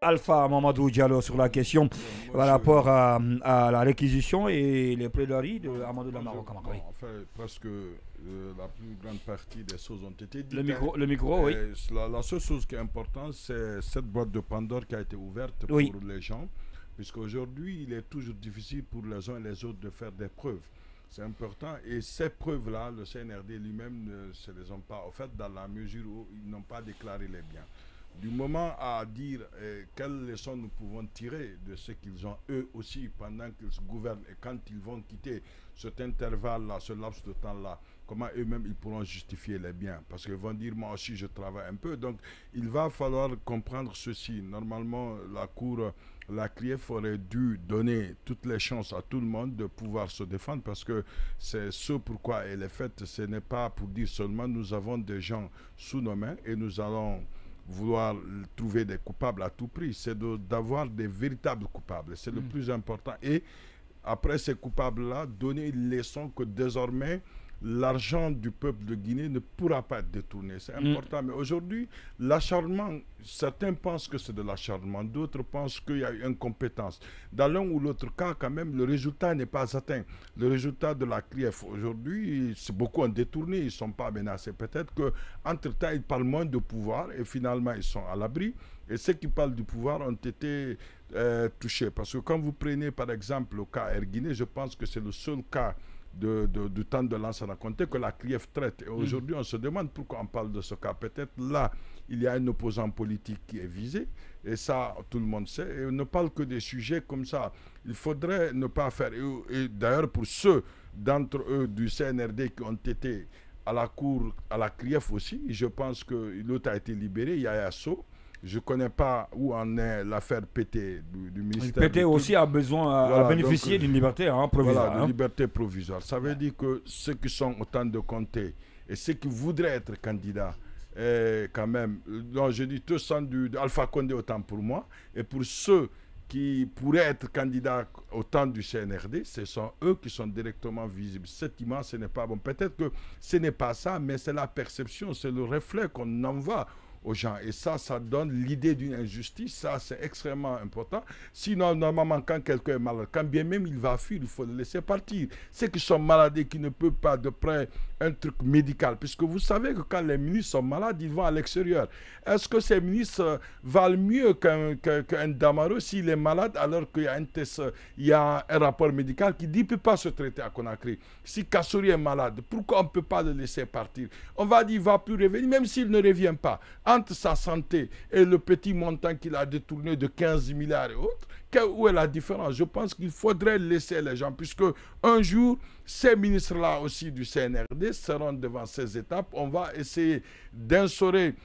Alpha Mamadou Diallo sur la question par rapport à la réquisition et les plaidoiries de Amadou Lamaro Camara. Oui. En fait, presque la plus grande partie des choses ont été dites. Le micro, oui. La seule chose qui est importante, c'est cette boîte de Pandore qui a été ouverte pour les gens, puisqu'aujourd'hui, il est toujours difficile pour les uns et les autres de faire des preuves. C'est important. Et ces preuves-là, le CNRD lui-même ne se les ont pas offertes dans la mesure où ils n'ont pas déclaré les biens. Du moment à dire quelles leçons nous pouvons tirer de ce qu'ils ont eux aussi pendant qu'ils se gouvernent et quand ils vont quitter cet intervalle-là, ce laps de temps-là, comment eux-mêmes ils pourront justifier les biens. Parce qu'ils vont dire, moi aussi je travaille un peu. Donc il va falloir comprendre ceci. Normalement, la CRIEF aurait dû donner toutes les chances à tout le monde de pouvoir se défendre parce que c'est ce pourquoi elle est faite. Ce n'est pas pour dire seulement nous avons des gens sous nos mains et nous allons vouloir trouver des coupables à tout prix. C'est d'avoir des véritables coupables. C'est le plus important. Et après ces coupables-là, donner une leçon que désormais, l'argent du peuple de Guinée ne pourra pas être détourné. C'est important. Mais aujourd'hui, l'acharnement, certains pensent que c'est de l'acharnement, d'autres pensent qu'il y a une incompétence. Dans l'un ou l'autre cas, quand même, le résultat n'est pas atteint. Le résultat de la CRIEF, aujourd'hui, beaucoup ont détourné, ils ne sont pas menacés. Peut-être qu'entre-temps, ils parlent moins de pouvoir et finalement, ils sont à l'abri. Et ceux qui parlent du pouvoir ont été touchés. Parce que quand vous prenez, par exemple, le cas Air Guinée, je pense que c'est le seul cas du temps de Lansana Conté que la CRIEF traite. Et aujourd'hui, on se demande pourquoi on parle de ce cas. Peut-être là, il y a un opposant politique qui est visé, et ça, tout le monde sait. Et on ne parle que des sujets comme ça. Il faudrait ne pas faire. Et d'ailleurs, pour ceux d'entre eux du CNRD qui ont été à la cour, à la CRIEF aussi, je pense que l'autre a été libéré, Yaya Sow. Je ne connais pas où en est l'affaire PT du ministère. PT aussi a besoin à bénéficier d'une liberté provisoire. Voilà, de liberté provisoire. Ça veut dire que ceux qui sont au temps de compter et ceux qui voudraient être candidats, quand même, donc je dis tous sont d'Alpha Condé autant pour moi. Et pour ceux qui pourraient être candidats au temps du CNRD, ce sont eux qui sont directement visibles. Cette image, ce n'est pas bon. Peut-être que ce n'est pas ça, mais c'est la perception, c'est le reflet qu'on envoie aux gens. Et ça donne l'idée d'une injustice. Ça, c'est extrêmement important. Sinon, normalement, quand quelqu'un est malade, quand bien même il va fuir, il faut le laisser partir. Ceux qui sont malades et qui ne peuvent pas de près un truc médical, puisque vous savez que quand les ministres sont malades, ils vont à l'extérieur. Est-ce que ces ministres valent mieux qu'un Damaro s'il est malade alors qu'il y a un test, il y a un rapport médical qui dit qu'il ne peut pas se traiter à Conakry? Si Kassouri est malade, pourquoi on ne peut pas le laisser partir? On va dire qu'il ne va plus revenir, même s'il ne revient pas. Entre sa santé et le petit montant qu'il a détourné de 15 milliards et autres, où est la différence? Je pense qu'il faudrait laisser les gens, puisque un jour, ces ministres-là aussi du CNRD seront devant ces étapes. On va essayer d'instaurer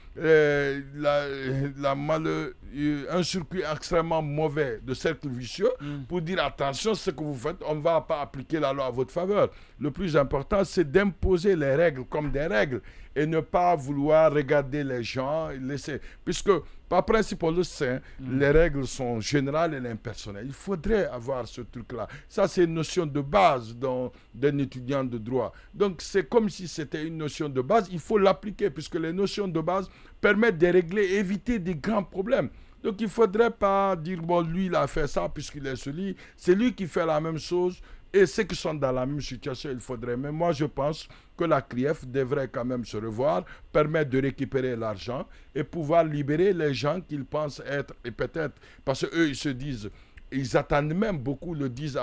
un circuit extrêmement mauvais de cercle vicieux pour dire attention, ce que vous faites, on ne va pas appliquer la loi à votre faveur. Le plus important, c'est d'imposer les règles comme des règles et ne pas vouloir regarder les gens, laisser. Puisque, par principe, on le sait, les règles sont générales et impersonnelles. Il faudrait avoir ce truc-là. Ça, c'est une notion de base d'un étudiant de droit. Donc, c'est comme si c'était une notion de base. Il faut l'appliquer, puisque les notions de base permettent de régler, éviter des grands problèmes. Donc, il ne faudrait pas dire, bon, lui, il a fait ça puisqu'il est celui. C'est lui qui fait la même chose. Et ceux qui sont dans la même situation, il faudrait. Mais moi, je pense que la CRIEF devrait quand même se revoir, permettre de récupérer l'argent et pouvoir libérer les gens qu'ils pensent être, et peut-être, parce qu'eux, ils se disent, ils attendent même, beaucoup le disent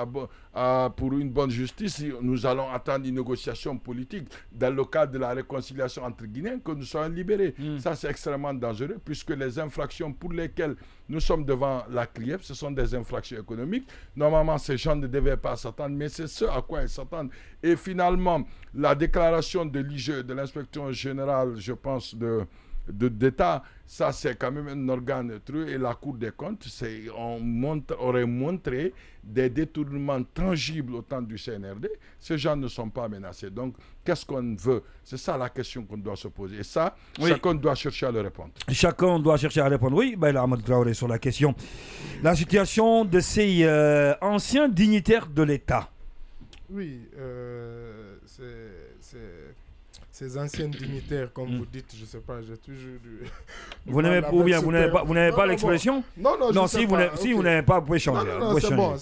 pour une bonne justice, nous allons attendre une négociation politique dans le cadre de la réconciliation entre Guinéens, que nous soyons libérés. Ça, c'est extrêmement dangereux, puisque les infractions pour lesquelles nous sommes devant la CRIEF, ce sont des infractions économiques. Normalement, ces gens ne devaient pas s'attendre, mais c'est ce à quoi ils s'attendent. Et finalement, la déclaration de l'IGE, de l'inspection générale, je pense, d'État, ça c'est quand même un organe truc, et la Cour des comptes aurait montré des détournements tangibles au temps du CNRD. Ces gens ne sont pas menacés. Donc, qu'est-ce qu'on veut? C'est ça la question qu'on doit se poser. Et ça, chacun doit chercher à le répondre. Chacun doit chercher à répondre. Oui, Amadou Traoré, sur la question. La situation de ces anciens dignitaires de l'État. Oui, ces anciens dignitaires, comme vous dites, je ne sais pas, j'ai toujours Vous n'aimez pas, ou bien vous n'avez pas l'expression? Non, si vous n'aimez pas, vous pouvez changer. Non, c'est bon.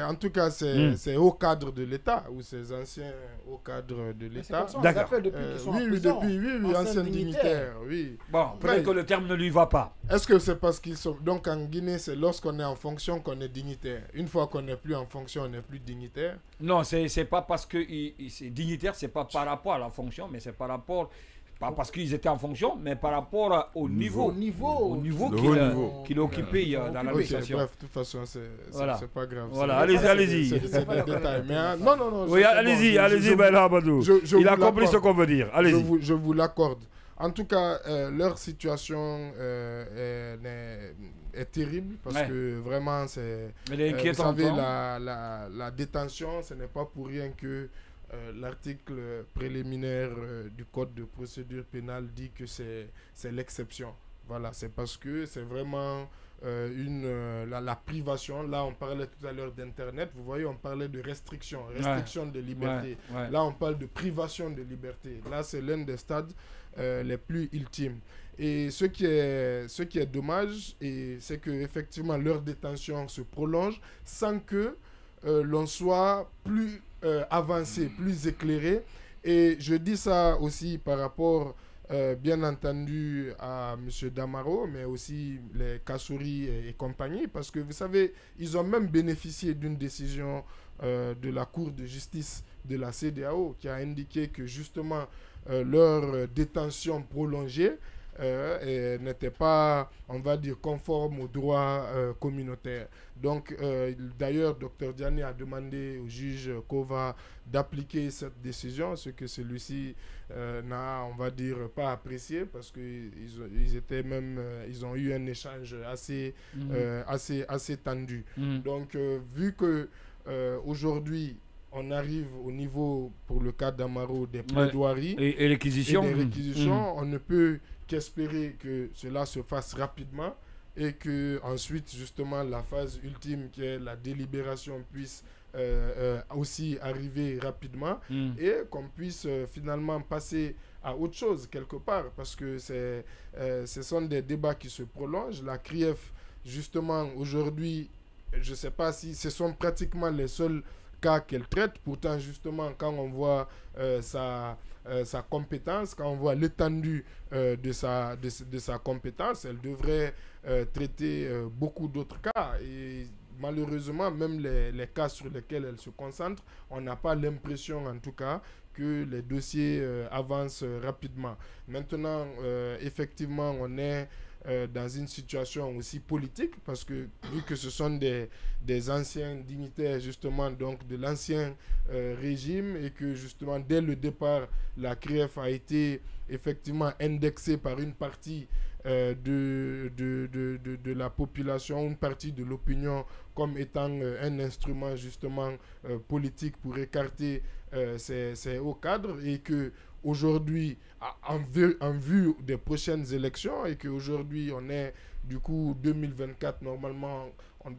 En tout cas, c'est au cadre de l'État, ou ces anciens au cadre de l'État. D'accord. Oui, anciens dignitaires, oui. Bon, peut-être que le terme ne lui va pas. Est-ce que c'est parce qu'ils sont... Donc en Guinée, c'est lorsqu'on est en fonction qu'on est dignitaire. Une fois qu'on n'est plus en fonction, on n'est plus dignitaire. Non, c'est pas parce que c'est dignitaire, c'est pas par rapport à la fonction, mais c'est par rapport... Pas parce qu'ils étaient en fonction, mais par rapport au niveau qu'il occupait dans l'administration. Bref, de toute façon, c'est pas grave. Voilà, allez-y. C'est des détails. Mais non. Oui, allez-y, Ben Amadou. Il a compris ce qu'on veut dire. Allez-y. Je vous l'accorde. En tout cas, leur situation est terrible parce que vraiment, c'est... vous savez, la détention, ce n'est pas pour rien que l'article préliminaire du Code de procédure pénale dit que c'est l'exception. Voilà, c'est parce que c'est vraiment la privation. Là, on parlait tout à l'heure d'Internet. Vous voyez, on parlait de restriction de liberté. Là, on parle de privation de liberté. Là, c'est l'un des stades les plus ultimes. Et ce qui est dommage, c'est qu'effectivement, leur détention se prolonge sans que l'on soit plus avancé, plus éclairé. Et je dis ça aussi par rapport, bien entendu, à M. Damaro, mais aussi les Kassouri et compagnie, parce que vous savez, ils ont même bénéficié d'une décision de la Cour de justice de la CEDEAO qui a indiqué que justement leur détention prolongée n'était pas, on va dire, conforme aux droits communautaires. Donc, d'ailleurs, Dr Diané a demandé au juge Kova d'appliquer cette décision, ce que celui-ci n'a, on va dire, pas apprécié, parce qu'ils étaient même, ils ont eu un échange assez tendu. Donc, vu que aujourd'hui, on arrive au niveau, pour le cas d'Amaro, des plaidoiries et réquisitions, on ne peut qu'espérer que cela se fasse rapidement et que ensuite justement la phase ultime qui est la délibération puisse aussi arriver rapidement et qu'on puisse finalement passer à autre chose quelque part, parce que ce sont des débats qui se prolongent. La CRIEF justement aujourd'hui, je ne sais pas si ce sont pratiquement les seuls cas qu'elle traite. Pourtant, justement, quand on voit sa compétence, quand on voit l'étendue de sa compétence, elle devrait traiter beaucoup d'autres cas. Et malheureusement, même les cas sur lesquels elle se concentre, on n'a pas l'impression, en tout cas, que les dossiers avancent rapidement. Maintenant, effectivement, on est dans une situation aussi politique, parce que vu que ce sont des anciens dignitaires justement, donc de l'ancien régime, et que justement dès le départ la CRIEF a été effectivement indexée par une partie de la population, une partie de l'opinion comme étant un instrument justement politique pour écarter ces hauts cadres, et que aujourd'hui, en vue des prochaines élections, et qu'aujourd'hui on est du coup 2024, normalement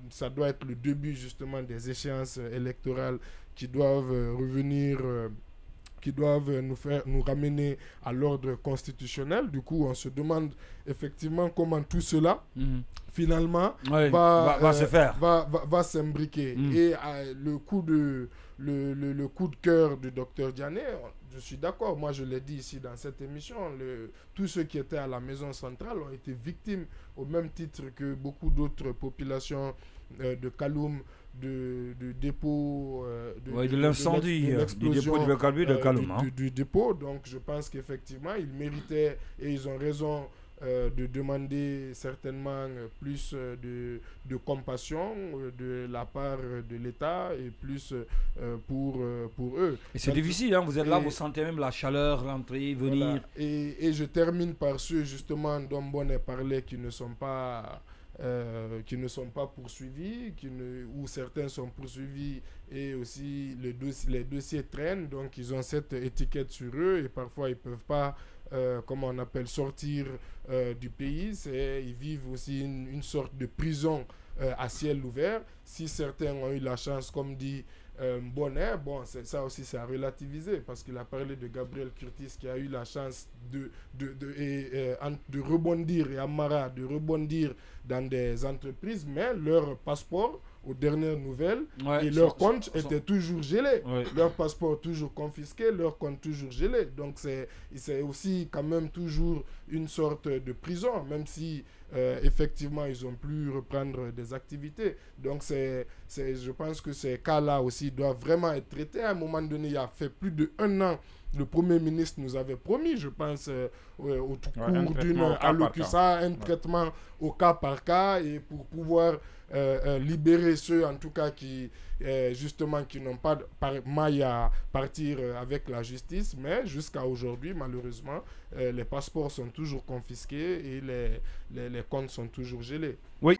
ça doit être le début justement des échéances électorales qui doivent revenir, qui doivent nous ramener à l'ordre constitutionnel. Du coup, on se demande effectivement comment tout cela finalement va se faire, va s'imbriquer. Et le coup de cœur du docteur Diané, je suis d'accord, moi je l'ai dit ici dans cette émission, tous ceux qui étaient à la maison centrale ont été victimes au même titre que beaucoup d'autres populations de Kaloum, de dépôt, de l'incendie, du dépôt de hydrocarbures de Kaloum. Du dépôt, donc je pense qu'effectivement ils méritaient, et ils ont raison de demander certainement plus de compassion de la part de l'État, et plus pour eux. Et c'est difficile, hein, vous êtes là, vous sentez même la chaleur rentrer, venir. Voilà. Et je termine par ceux justement dont Bonnet parlait, qui ne sont pas poursuivis, ou certains sont poursuivis, et aussi les dossiers traînent, donc ils ont cette étiquette sur eux, et parfois ils ne peuvent pas comment on appelle, sortir du pays. Ils vivent aussi une sorte de prison à ciel ouvert. Si certains ont eu la chance, comme dit Bonnet, bon, ça aussi c'est à relativiser parce qu'il a parlé de Gabriel Curtis qui a eu la chance de rebondir, et Amara de rebondir dans des entreprises, mais leur passeport, aux dernières nouvelles, et leur compte était toujours gelé. Leur passeport toujours confisqué, leur compte toujours gelé. Donc c'est aussi quand même toujours une sorte de prison, même si effectivement ils ont pu reprendre des activités. Donc je pense que ces cas-là aussi doivent vraiment être traités. À un moment donné, il y a fait plus d'1 an, le Premier ministre nous avait promis, je pense, au cours d'une allocution, un traitement au cas par cas, et pour pouvoir libérer ceux, en tout cas, qui justement qui n'ont pas maille à partir avec la justice. Mais jusqu'à aujourd'hui, malheureusement, les passeports sont toujours confisqués et les comptes sont toujours gelés. Oui.